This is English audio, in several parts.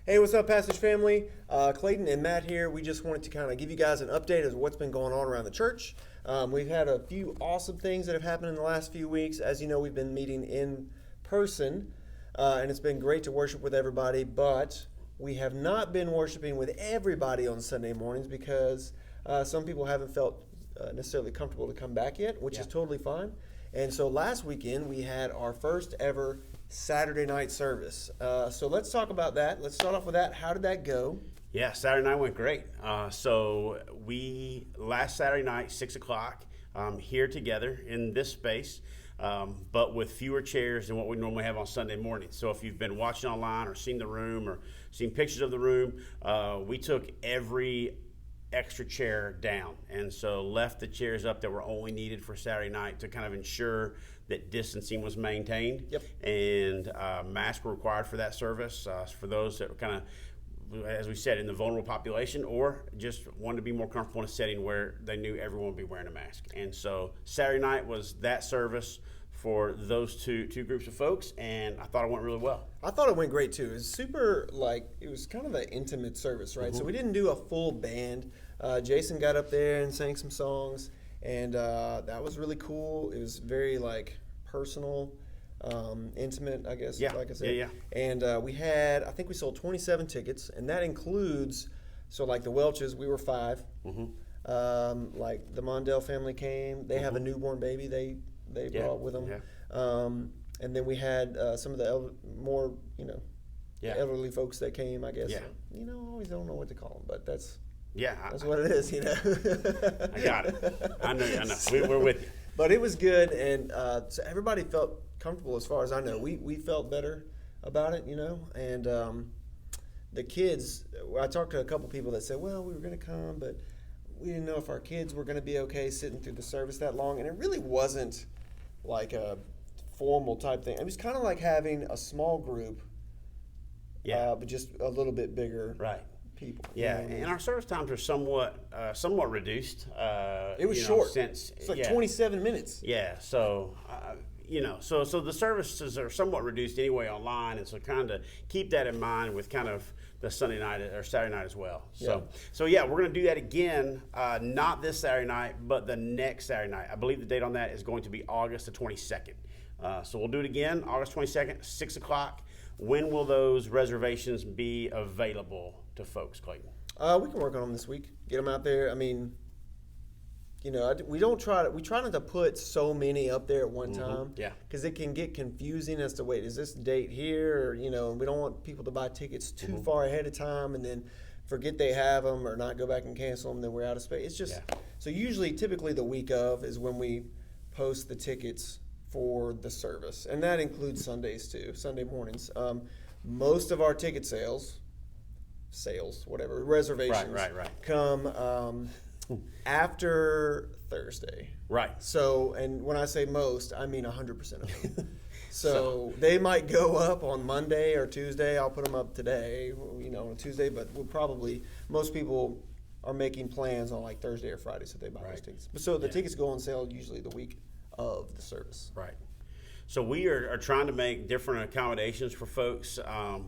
Hey, what's up, Passage family? Clayton and Matt here. We just wanted to kind of give you guys an update as what's been going on around the church. We've had a few awesome things that have happened in the last few weeks. As you know, we've been meeting in person, and it's been great to worship with everybody, but we have not been worshiping with everybody on Sunday mornings because some people haven't felt necessarily comfortable to come back yet, which is totally fine. And so last weekend, we had our first ever Saturday night service. So let's talk about that. Let's start off with that. How did that go? Yeah, Saturday night went great. So we, last Saturday night, 6 o'clock, here together in this space, but with fewer chairs than what we normally have on Sunday morning. So if you've been watching online or seen the room or seen pictures of the room, we took every extra chair down, and so left the chairs up that were only needed for Saturday night to kind of ensure that distancing was maintained. Yep. And masks were required for that service for those that were kind of, as we said, in the vulnerable population, or just wanted to be more comfortable in a setting where they knew everyone would be wearing a mask. And so Saturday night was that service for those two groups of folks, and I thought it went really well. I thought it went great too. It was super, it was kind of an intimate service, right? Mm-hmm. So we didn't do a full band. Jason got up there and sang some songs, and that was really cool. It was very personal, intimate, I guess. Yeah. Like I said. Yeah. And I think we sold 27 tickets, and that includes, the Welches, we were 5. Mm-hmm. The Mondale family came. They have a newborn baby. They brought with them. Yeah. And then we had some of the elderly folks that came, I guess. Yeah. I always don't know what to call them, but that's what it is, I got it. I know. We're with you. But it was good, and so everybody felt comfortable as far as I know. We felt better about it, and the kids, I talked to a couple people that said, well, we were going to come, but we didn't know if our kids were going to be okay sitting through the service that long, and it really wasn't like a formal type thing. It was kind of like having a small group, but just a little bit bigger. Right. People. Yeah, and our service times are somewhat reduced. It was short. Since it's 27 minutes. Yeah, so so the services are somewhat reduced anyway online, and so kind of keep that in mind with kind of the Sunday night or Saturday night as well. So we're going to do that again, not this Saturday night, but the next Saturday night. I believe the date on that is going to be August the 22nd. So we'll do it again, August 22nd, 6 o'clock. When will those reservations be available to folks, Clayton? We can work on them this week. Get them out there. I mean, we try not to put so many up there at one time. Yeah. Because it can get confusing as to, wait, is this date here? Or, and we don't want people to buy tickets too far ahead of time and then forget they have them or not go back and cancel them, then we're out of space. It's just, so typically the week of is when we post the tickets for the service. And that includes Sundays too, Sunday mornings. Most of our ticket reservations come after Thursday. Right. So, and when I say most, I mean 100% of them. So they might go up on Monday or Tuesday. I'll put them up today, on Tuesday, but most people are making plans on Thursday or Friday, so they buy those tickets. So the tickets go on sale usually the week of the service. Right. So we are trying to make different accommodations for folks,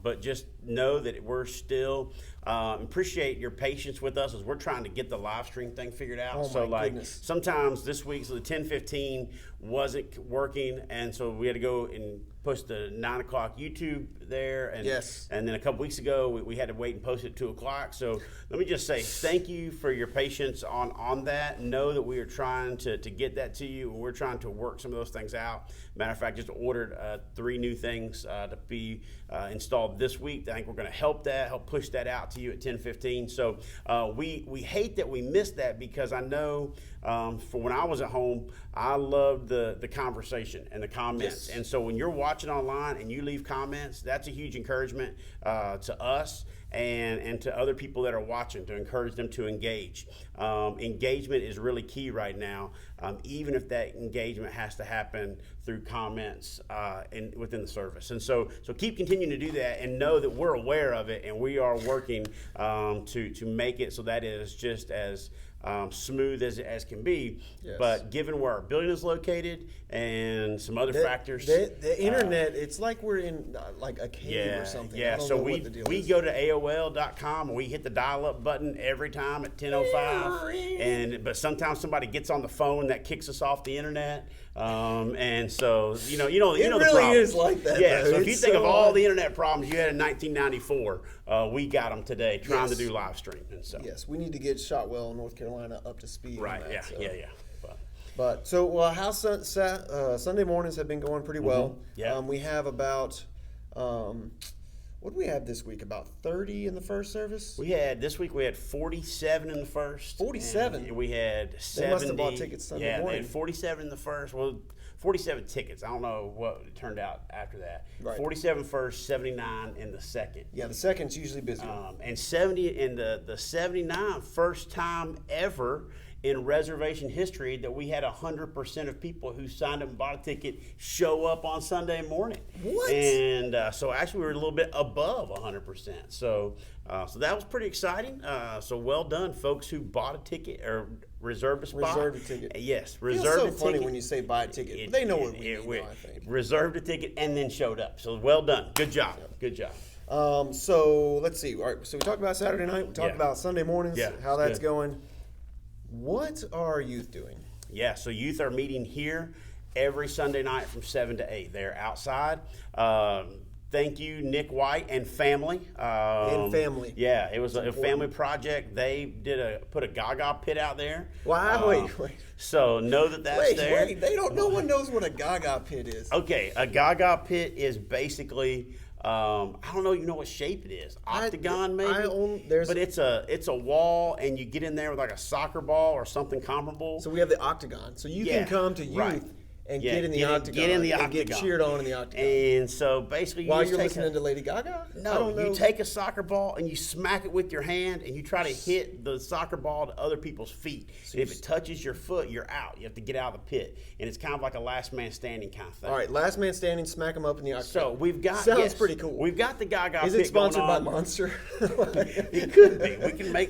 but just know that we're still appreciate your patience with us as we're trying to get the live stream thing figured out. Oh my goodness. Sometimes this week, the 10:15 wasn't working, and so we had to go and push the 9 o'clock YouTube there. And, and then a couple weeks ago, we had to wait and post it at 2 o'clock. So let me just say thank you for your patience on that. Know that we are trying to get that to you, and we're trying to work some of those things out. Matter of fact, just ordered 3 new things to be installed this week. I think we're going to help push that out to you at 10:15. So we hate that we missed that, because I know for when I was at home, I loved the conversation and the comments. And so when you're watching online and you leave comments, that's a huge encouragement to us. and to other people that are watching, to encourage them to engage. Engagement is really key right now, even if that engagement has to happen through comments within the service. And so keep continuing to do that, and know that we're aware of it, and we are working to make it so that it is just as smooth as can be. Yes. But given where our building is located and some other factors, the internet, it's like we're in like a cave or something. Yeah, so we go to AOL.com and we hit the dial-up button every time at 10:05, but sometimes somebody gets on the phone that kicks us off the internet. And so you know the really problems. is like that. Yeah, though. so if you think of all the internet problems you had in 1994, we got them today trying to do live stream. And so yes, we need to get Shotwell, North Carolina, up to speed. Right. On that, Yeah. But so how Sunday mornings have been going pretty well. Yeah. We have about what do we have this week? About 30 in the first service? This week we had 47 in the first. 47? We had 70. They must have bought tickets Sunday morning. They had 47 in the first. Well, 47 tickets. I don't know what it turned out after that. Right. 47 first, 79 in the second. Yeah, the second's usually busy. And 70 in the 79, first time ever in reservation history that we had 100% of people who signed up and bought a ticket show up on Sunday morning. What? And so actually we were a little bit above 100%. So that was pretty exciting. So well done, folks who bought a ticket or reserved a spot. Reserved a ticket. Yes, reserved a ticket. It's so funny when you say buy a ticket. They know what we mean, I think. Reserved a ticket and then showed up. So well done. Good job. Yep. Good job. So let's see. All right. So we talked about Saturday night. We talked about Sunday mornings. How that's going. What are youth doing? Yeah, so youth are meeting here every Sunday night from 7 to 8. They're outside. Thank you, Nick White and family. Family. Yeah, it was a family project. They put a Gaga pit out there. Wow, wait. So know that's there. Wait, no one knows what a Gaga pit is. Okay, a Gaga pit is basically, I don't know, what shape it is. Octagon, maybe? But it's a wall, and you get in there with like a soccer ball or something comparable. So we have the octagon. So you can come to youth and get in the octagon. Get in the octagon. And get cheered on in the octagon. And so basically while you're listening to Lady Gaga? No, you take a soccer ball and you smack it with your hand and you try to hit the soccer ball to other people's feet. And if it touches your foot, you're out. You have to get out of the pit. And it's kind of like a last man standing kind of thing. All right, last man standing, smack them up in the octagon. So we've got Sounds pretty cool. We've got the Gaga pit. Is it sponsored by going on. Monster? It could be.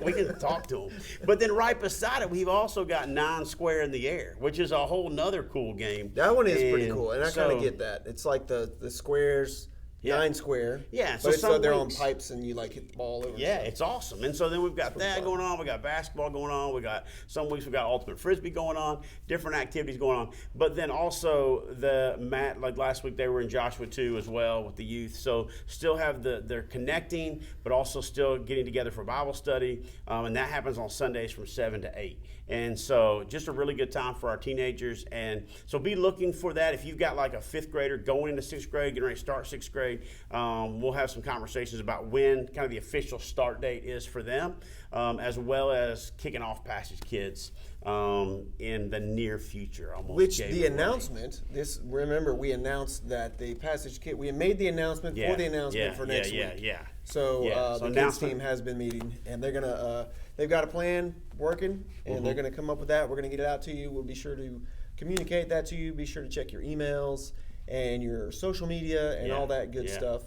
We can talk to them. But then right beside it, we've also got 9 square in the air, which is a whole nother cool game. That one is pretty cool, and I kind of get that. It's like the squares, 9 square. Yeah, so they're on pipes, and you like hit the ball over. Yeah, it's awesome. And so then we've got that going on. We got basketball going on. We got some weeks we got ultimate frisbee going on. Different activities going on. But then also like last week they were in Joshua 2 as well with the youth. So still have they're connecting, but also still getting together for Bible study, and that happens on Sundays from 7 to 8. And so just a really good time for our teenagers. And so be looking for that. If you've got like a 5th grader going into 6th grade, getting ready to start 6th grade, we'll have some conversations about when kind of the official start date is for them, as well as kicking off Passage Kids in the near future. Which the announcement, remember we announced that the Passage Kid, we made the announcement for the announcement for next week. So the kids team has been meeting, and they're gonna they've got a plan working, and they're gonna come up with that. We're gonna get it out to you. We'll be sure to communicate that to you. Be sure to check your emails and your social media and all that good stuff.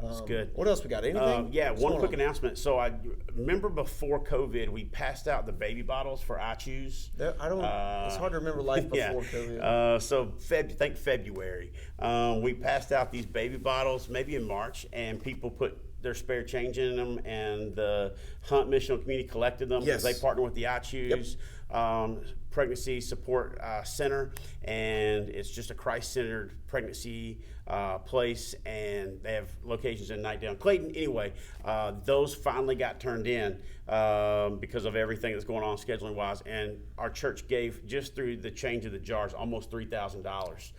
That's good. What else we got? Anything? One quick announcement. So I remember before COVID, we passed out the baby bottles for I Choose. It's hard to remember life before COVID. So think February. We passed out these baby bottles maybe in March, and people put their spare change in them, and the Hunt Missional Community collected them because they partner with the I Choose Pregnancy Support Center, and it's just a Christ-centered pregnancy place, and they have locations in Nightdale and Clayton. Anyway, those finally got turned in because of everything that's going on scheduling wise, and our church gave, just through the change of the jars, almost $3,000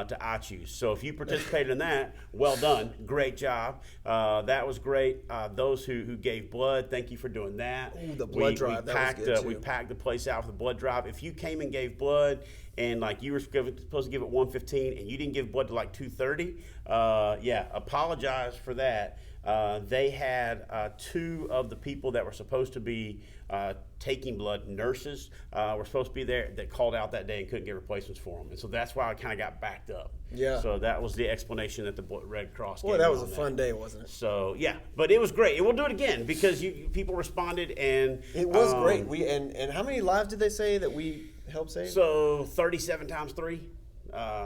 to I Choose. So if you participated in that, well done, great job. That was great. Those who gave blood, thank you for doing that. Ooh, the blood drive, that was good too. We packed the place out for the blood drive. If you came and gave blood, and like you were supposed to give it 1:15 and you didn't give blood to like 2:30, apologize for that. They had 2 of the people that were supposed to be taking blood, nurses, were supposed to be there, that called out that day and couldn't get replacements for them. And so that's why I kind of got backed up. Yeah. So that was the explanation that the Red Cross gave. Boy, that me was a on fun day, wasn't it? So yeah, but it was great. And we'll do it again because people responded, and it was great. And how many lives did they say that we helped save? So 37 times 3.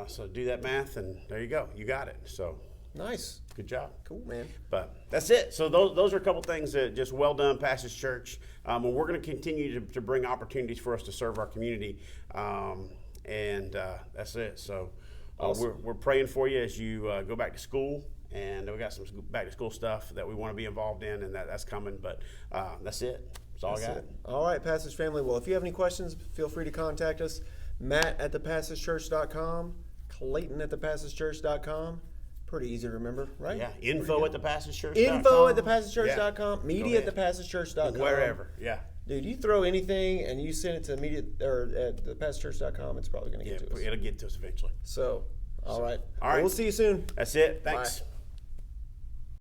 So do that math, and there you go. You got it. So nice. Good job. Cool, man. But that's it. So those are a couple things that just well done, Passage Church. And we're going to continue to bring opportunities for us to serve our community. And that's it. So awesome. we're praying for you as you go back to school. And we got some back to school stuff that we want to be involved in, and that's coming. But that's it. That's all I got. All right, Passage family. Well, if you have any questions, feel free to contact us. Matt at thepassagechurch.com, Clayton at thepassagechurch.com. Pretty easy to remember, right? Yeah. Info at thepassagechurch.com. Info at thepassagechurch.com. Yeah. Media at thepassagechurch.com. Wherever. Yeah. Dude, you throw anything and you send it to media or at thepassagechurch.com, it's probably going to get to us. It'll get to us eventually. So, all right. All right. Well, we'll see you soon. That's it. Thanks. Bye.